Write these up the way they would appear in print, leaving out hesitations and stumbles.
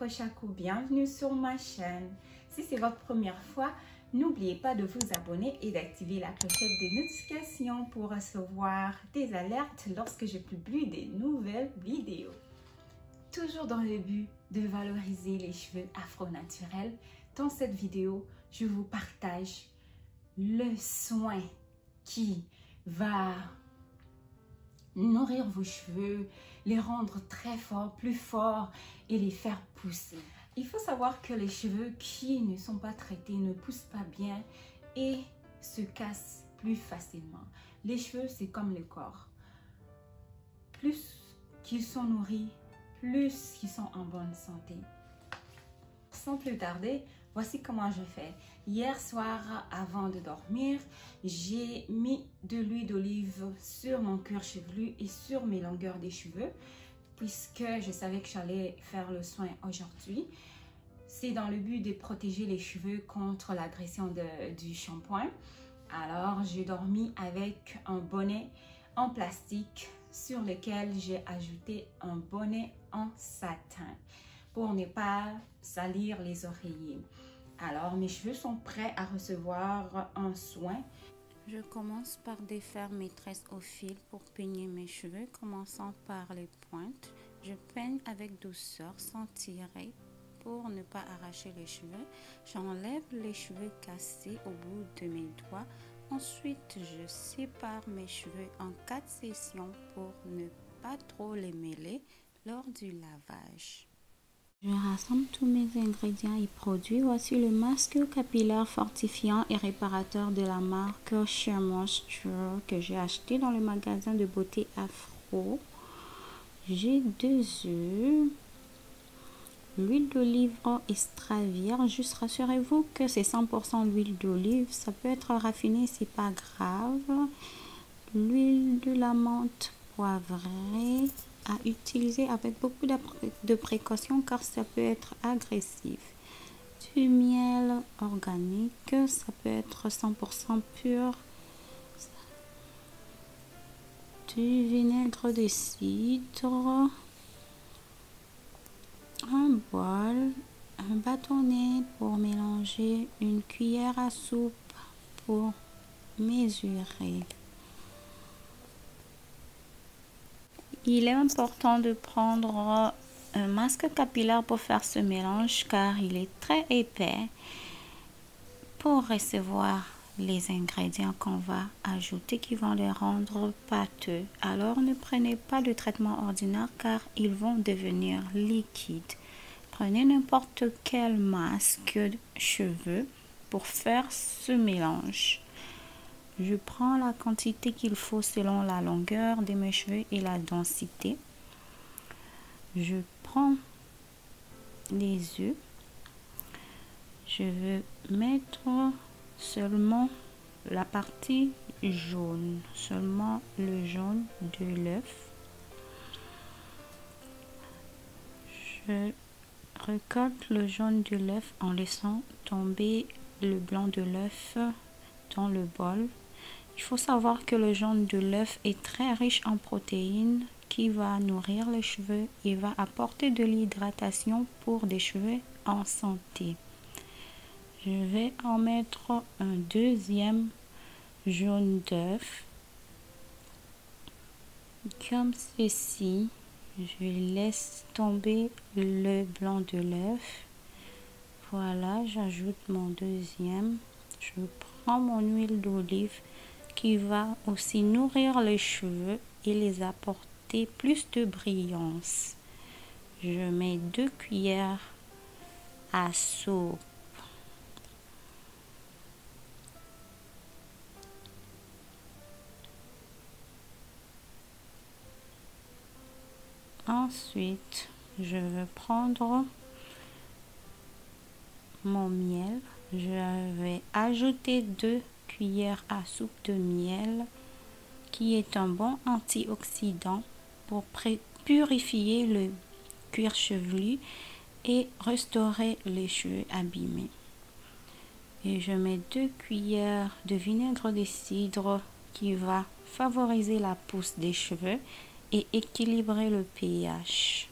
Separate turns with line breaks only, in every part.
Afrochakou, bienvenue sur ma chaîne. Si c'est votre première fois, n'oubliez pas de vous abonner et d'activer la clochette des notifications pour recevoir des alertes lorsque je publie des nouvelles vidéos. Toujours dans le but de valoriser les cheveux afro-naturels, dans cette vidéo, je vous partage le soin qui va nourrir vos cheveux, les rendre très forts et les faire pousser. Il faut savoir que les cheveux qui ne sont pas traités ne poussent pas bien et se cassent plus facilement. Les cheveux, c'est comme le corps. Plus qu'ils sont nourris, plus qu'ils sont en bonne santé. Sans plus tarder, voici comment je fais. Hier soir, avant de dormir, j'ai mis de l'huile d'olive sur mon cuir chevelu et sur mes longueurs des cheveux, puisque je savais que j'allais faire le soin aujourd'hui. C'est dans le but de protéger les cheveux contre l'agression du shampoing. Alors, j'ai dormi avec un bonnet en plastique sur lequel j'ai ajouté un bonnet en satin pour ne pas salir les oreillers. Alors, mes cheveux sont prêts à recevoir un soin.
Je commence par défaire mes tresses au fil pour peigner mes cheveux, commençant par les pointes. Je peigne avec douceur sans tirer pour ne pas arracher les cheveux. J'enlève les cheveux cassés au bout de mes doigts. Ensuite, je sépare mes cheveux en 4 sessions pour ne pas trop les mêler lors du lavage. Je rassemble tous mes ingrédients et produits. Voici le masque capillaire fortifiant et réparateur de la marque Sheer Moisture que j'ai acheté dans le magasin de beauté Afro. J'ai 2 œufs, l'huile d'olive extra vierge. Juste rassurez-vous que c'est 100% l'huile d'olive. Ça peut être raffiné, c'est pas grave. L'huile de la menthe poivrée à utiliser avec beaucoup de précautions car ça peut être agressif. Du miel organique, ça peut être 100% pur. Du vinaigre de cidre, un bol, un bâtonnet pour mélanger, une cuillère à soupe pour mesurer. Il est important de prendre un masque capillaire pour faire ce mélange car il est très épais pour recevoir les ingrédients qu'on va ajouter qui vont les rendre pâteux. Alors ne prenez pas de traitement ordinaire car ils vont devenir liquides. Prenez n'importe quel masque cheveux pour faire ce mélange. Je prends la quantité qu'il faut selon la longueur de mes cheveux et la densité. Je prends les œufs. Je veux mettre seulement la partie jaune, seulement le jaune de l'œuf. Je récolte le jaune de l'œuf en laissant tomber le blanc de l'œuf dans le bol. Il faut savoir que le jaune de l'œuf est très riche en protéines qui va nourrir les cheveux et va apporter de l'hydratation pour des cheveux en santé. Je vais en mettre un deuxième jaune d'œuf comme ceci. Je laisse tomber le blanc de l'œuf. Voilà, j'ajoute mon deuxième. Je prends mon huile d'olive qui va aussi nourrir les cheveux et les apporter plus de brillance. Je mets 2 cuillères à soupe. Ensuite, je vais prendre mon miel. Je vais ajouter 2 cuillères à soupe de miel qui est un bon antioxydant pour purifier le cuir chevelu et restaurer les cheveux abîmés. Et je mets 2 cuillères de vinaigre de cidre qui va favoriser la pousse des cheveux et équilibrer le pH.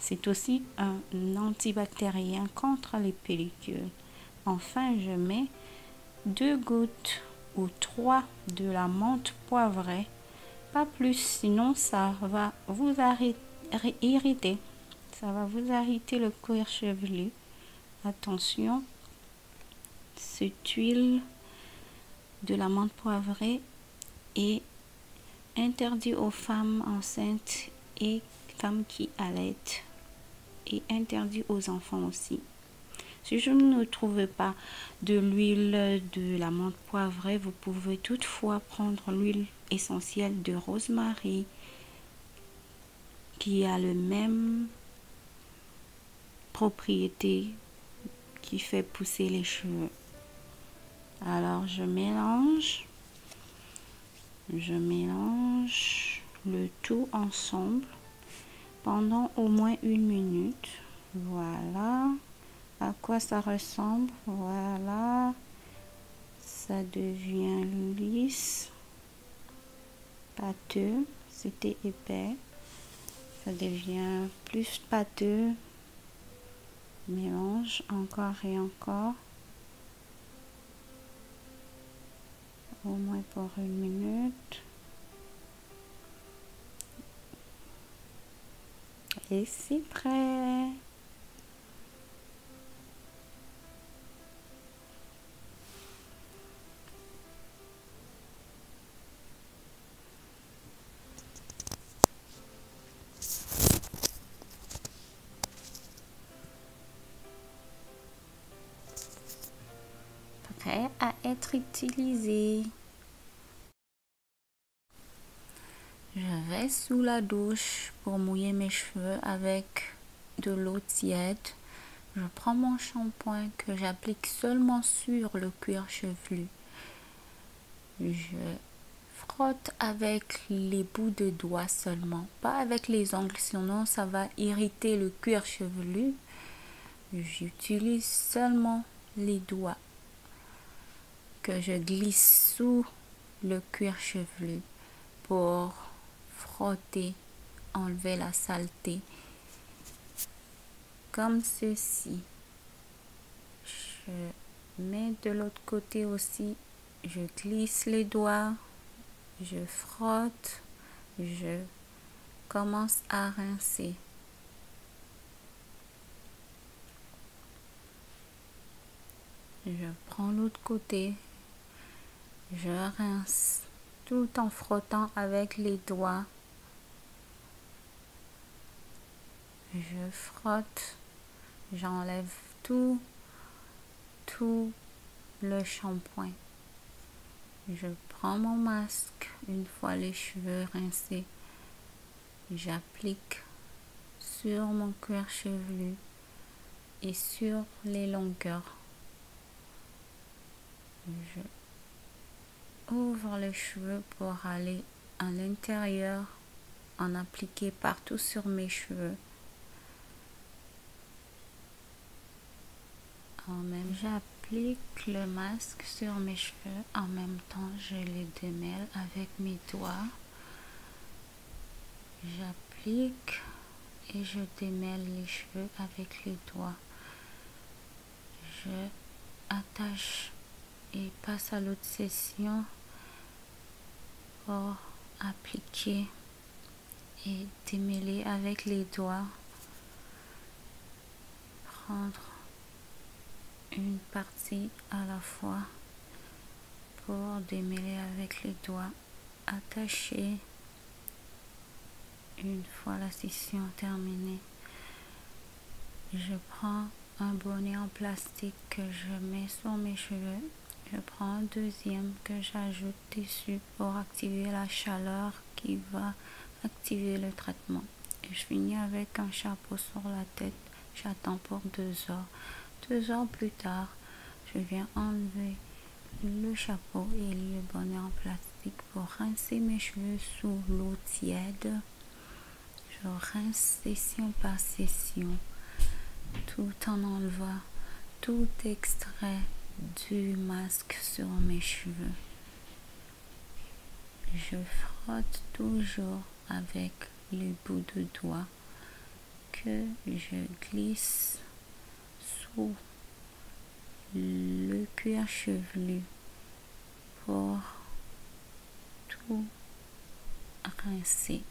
C'est aussi un antibactérien contre les pellicules. Enfin, je mets 2 gouttes ou 3 de la menthe poivrée. Pas plus, sinon ça va vous irriter. Ça va vous irriter le cuir chevelu. Attention, cette huile de la menthe poivrée est interdite aux femmes enceintes et femmes qui allaitent, et interdit aux enfants aussi. Si je ne trouve pas de l'huile de la menthe poivrée, vous pouvez toutefois prendre l'huile essentielle de rosemary qui a le même propriété qui fait pousser les cheveux. Alors je mélange le tout ensemble pendant au moins 1 minute. Voilà à quoi ça ressemble. Voilà, ça devient lisse, pâteux. C'était épais, ça devient plus pâteux. Mélange encore et encore, au moins pour 1 minute. Et c'est prêt. Prêt à être utilisé. Je vais sous la douche pour mouiller mes cheveux avec de l'eau tiède. Je prends mon shampoing que j'applique seulement sur le cuir chevelu. Je frotte avec les bouts de doigts seulement, pas avec les ongles, sinon ça va irriter le cuir chevelu. J'utilise seulement les doigts que je glisse sous le cuir chevelu pour frotter, enlever la saleté, comme ceci. Je mets de l'autre côté aussi, je glisse les doigts, je frotte, je commence à rincer. Je prends l'autre côté, je rince tout en frottant avec les doigts. Je frotte, j'enlève tout le shampoing. Je prends mon masque une fois les cheveux rincés. J'applique sur mon cuir chevelu et sur les longueurs. Je ouvre les cheveux pour aller à l'intérieur, en appliquer partout sur mes cheveux. J'applique le masque sur mes cheveux, en même temps je les démêle avec mes doigts. J'applique et je démêle les cheveux avec les doigts. Je attache et passe à l'autre session pour appliquer et démêler avec les doigts. Prendre une partie à la fois pour démêler avec les doigts. Attacher une fois la session terminée. Je prends un bonnet en plastique que je mets sur mes cheveux. Je prends un deuxième que j'ajoute dessus pour activer la chaleur qui va activer le traitement. Et je finis avec un chapeau sur la tête. J'attends pour 2 heures. 2 heures plus tard, je viens enlever le chapeau et le bonnet en plastique pour rincer mes cheveux sous l'eau tiède. Je rince session par session, tout en enlevant tout extrait du masque sur mes cheveux. Je frotte toujours avec les bouts de doigts que je glisse sous le cuir chevelu pour tout rincer.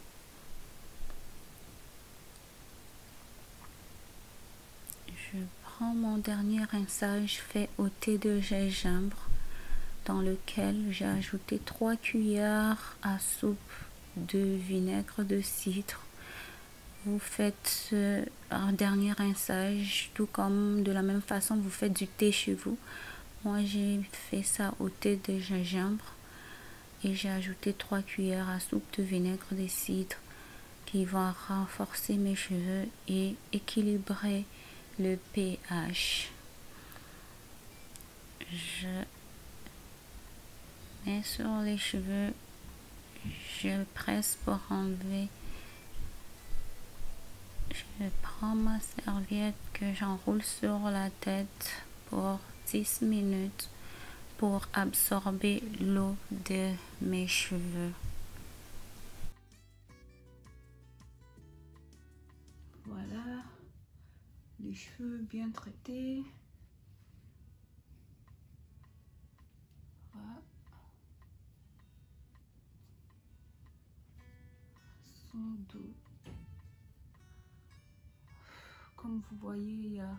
Je prends mon dernier rinçage fait au thé de gingembre dans lequel j'ai ajouté 3 cuillères à soupe de vinaigre de cidre. Vous faites un dernier rinçage, tout comme de la même façon vous faites du thé chez vous. Moi j'ai fait ça au thé de gingembre et j'ai ajouté 3 cuillères à soupe de vinaigre de cidre qui va renforcer mes cheveux et équilibrer le pH. Je mets sur les cheveux, je presse pour enlever. Je prends ma serviette que j'enroule sur la tête pour 10 minutes pour absorber l'eau de mes cheveux.
Voilà, les cheveux bien traités. Voilà. Sont doux. Comme vous voyez, il y a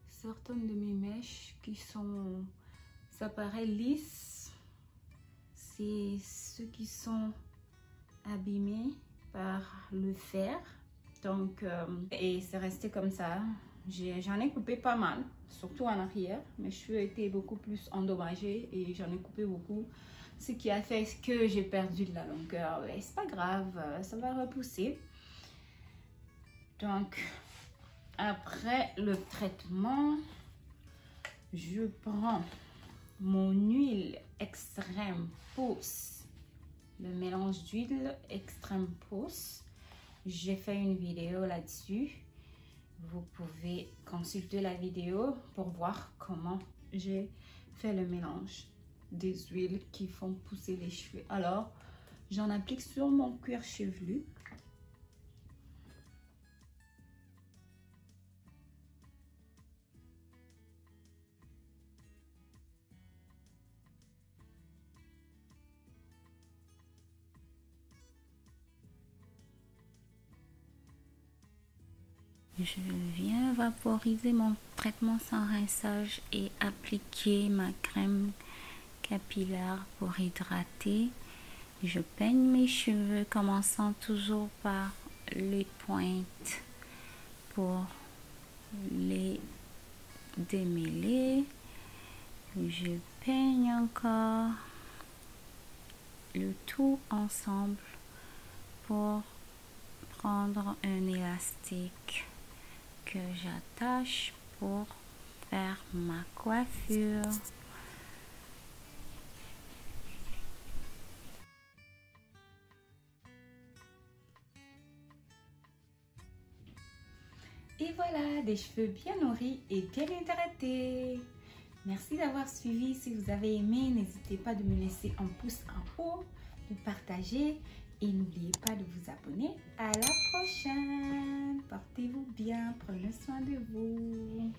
certaines de mes mèches qui sont, ça paraît lisse. C'est ceux qui sont abîmés par le fer. Donc, et c'est resté comme ça. J'en ai coupé pas mal, surtout en arrière. Mes cheveux étaient beaucoup plus endommagés et j'en ai coupé beaucoup. Ce qui a fait que j'ai perdu de la longueur. Mais c'est pas grave, ça va repousser. Donc, après le traitement, je prends mon huile extrême pousse. Le mélange d'huile extrême pousse. J'ai fait une vidéo là-dessus. Vous pouvez consulter la vidéo pour voir comment j'ai fait le mélange des huiles qui font pousser les cheveux. Alors, j'en applique sur mon cuir chevelu.
Je viens vaporiser mon traitement sans rinçage et appliquer ma crème capillaire pour hydrater. Je peigne mes cheveux, commençant toujours par les pointes pour les démêler. Je peigne encore le tout ensemble pour prendre un élastique que j'attache pour faire ma coiffure.
Et voilà, des cheveux bien nourris et bien hydratés. Merci d'avoir suivi. Si vous avez aimé, n'hésitez pas de me laisser un pouce en haut, de partager et n'oubliez pas de vous abonner. À la prochaine. Portez-vous bien, prenez soin de vous.